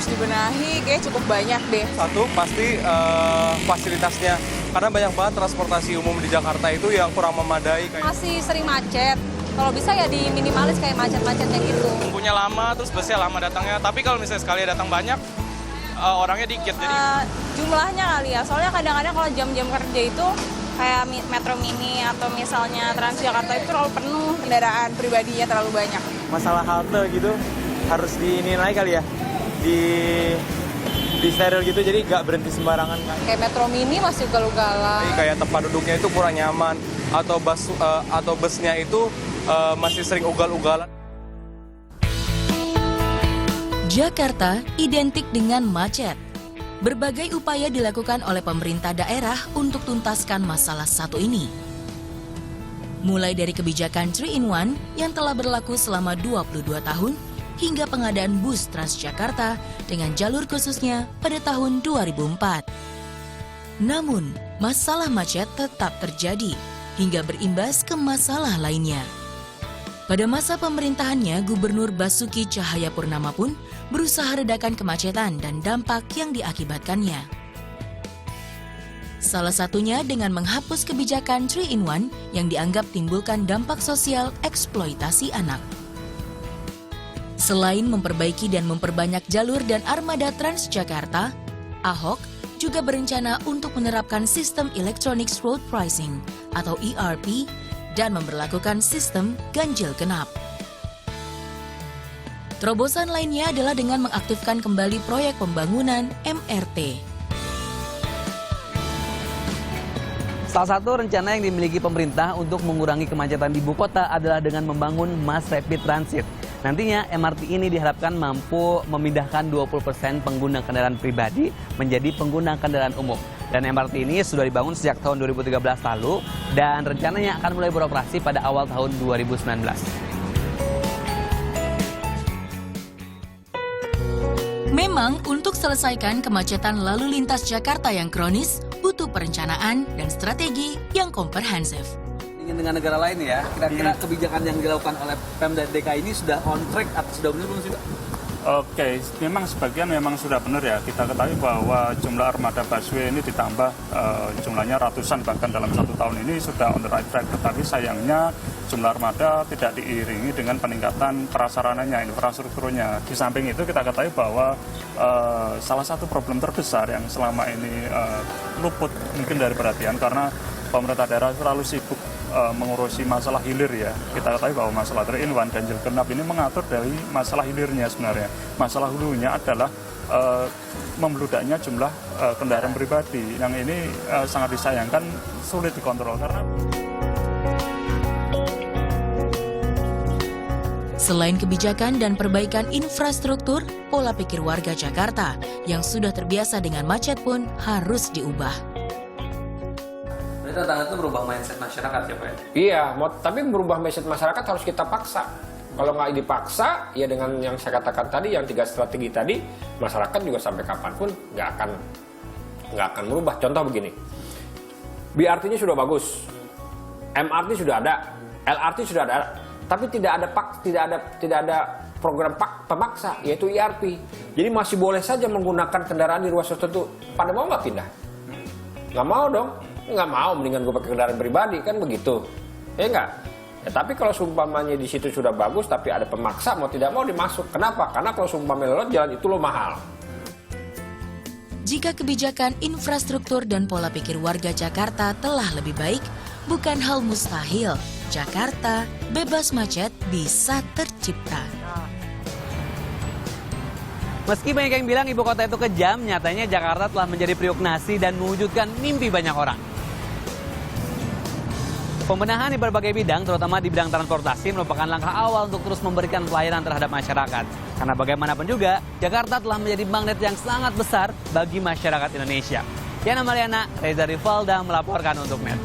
harus dibenahi kayak cukup banyak deh. Satu, pasti fasilitasnya. Karena banyak banget transportasi umum di Jakarta itu yang kurang memadai. Masih sering macet. Kalau bisa ya diminimalis kayak macet-macetnya gitu. Tunggunya lama, terus busnya lama datangnya. Tapi kalau misalnya sekali datang banyak, orangnya dikit. Jadi Jumlahnya kali ya, soalnya kadang-kadang kalau jam-jam kerja itu kayak Metro Mini atau misalnya Transjakarta itu terlalu penuh, kendaraan pribadinya terlalu banyak. Masalah halte gitu harus dinilai kali ya, di steril gitu, jadi nggak berhenti sembarangan kan. Kayak Metro Mini masih ugal-ugalan. Jadi kayak tempat duduknya itu kurang nyaman, atau busnya itu masih sering ugal-ugalan. Jakarta identik dengan macet. Berbagai upaya dilakukan oleh pemerintah daerah untuk tuntaskan masalah satu ini. Mulai dari kebijakan 3-in-1 yang telah berlaku selama 22 tahun, hingga pengadaan bus Transjakarta dengan jalur khususnya pada tahun 2004. Namun, masalah macet tetap terjadi hingga berimbas ke masalah lainnya. Pada masa pemerintahannya, Gubernur Basuki Cahayapurnama pun berusaha redakan kemacetan dan dampak yang diakibatkannya. Salah satunya dengan menghapus kebijakan 3-in-1 yang dianggap timbulkan dampak sosial eksploitasi anak. Selain memperbaiki dan memperbanyak jalur dan armada Transjakarta, Ahok juga berencana untuk menerapkan sistem Electronic Road Pricing atau ERP dan memberlakukan sistem ganjil genap. Terobosan lainnya adalah dengan mengaktifkan kembali proyek pembangunan MRT. Salah satu rencana yang dimiliki pemerintah untuk mengurangi kemacetan di ibu kota adalah dengan membangun Mass Rapid Transit. Nantinya MRT ini diharapkan mampu memindahkan 20% pengguna kendaraan pribadi menjadi pengguna kendaraan umum. Dan MRT ini sudah dibangun sejak tahun 2013 lalu dan rencananya akan mulai beroperasi pada awal tahun 2019. Memang untuk selesaikan kemacetan lalu lintas Jakarta yang kronis, butuh perencanaan dan strategi yang komprehensif. Dengan negara lain ya, kira-kira kebijakan yang dilakukan oleh Pemda DKI ini sudah on track atau sudah benar belum sih Pak? Oke, memang sebagian memang sudah benar ya. Kita ketahui bahwa jumlah armada busway ini ditambah jumlahnya ratusan, bahkan dalam 1 tahun ini sudah on the right track. Tetapi sayangnya jumlah armada tidak diiringi dengan peningkatan prasarananya, infrastrukturnya. Di samping itu kita ketahui bahwa salah satu problem terbesar yang selama ini luput mungkin dari perhatian karena pemerintah daerah selalu sibuk mengurusi masalah hilir ya. Kita ketahui bahwa masalah 3-in-1 ganjil genap ini mengatur dari masalah hilirnya sebenarnya. Masalah hulunya adalah membludaknya jumlah kendaraan pribadi. Yang ini sangat disayangkan, sulit dikontrol karena Selain kebijakan dan perbaikan infrastruktur, pola pikir warga Jakarta yang sudah terbiasa dengan macet pun harus diubah. Tantangan itu merubah mindset masyarakat ya Pak ya? Iya, tapi merubah mindset masyarakat harus kita paksa. Kalau nggak dipaksa, ya dengan yang saya katakan tadi, yang 3 strategi tadi, masyarakat juga sampai kapanpun nggak akan merubah. Contoh begini, BRT-nya sudah bagus, MRT sudah ada, LRT sudah ada, tapi tidak ada program pemaksa, yaitu ERP. Jadi masih boleh saja menggunakan kendaraan di ruas tertentu. Pada mau nggak pindah? Nggak mau dong. Nggak mau, mendingan gue pakai kendaraan pribadi, kan begitu. Ya nggak? Ya, tapi kalau seumpamanya di situ sudah bagus, tapi ada pemaksa, mau tidak mau dimasuk. Kenapa? Karena kalau seumpamanya lewat jalan itu lo mahal. Jika kebijakan infrastruktur dan pola pikir warga Jakarta telah lebih baik, bukan hal mustahil, Jakarta bebas macet bisa tercipta. Meski banyak yang bilang ibu kota itu kejam, nyatanya Jakarta telah menjadi priuk nasi dan mewujudkan mimpi banyak orang. Pembenahan di berbagai bidang, terutama di bidang transportasi, merupakan langkah awal untuk terus memberikan pelayanan terhadap masyarakat. Karena bagaimanapun juga, Jakarta telah menjadi magnet yang sangat besar bagi masyarakat Indonesia. Yana Mariana, Reza Rivalda melaporkan untuk NET.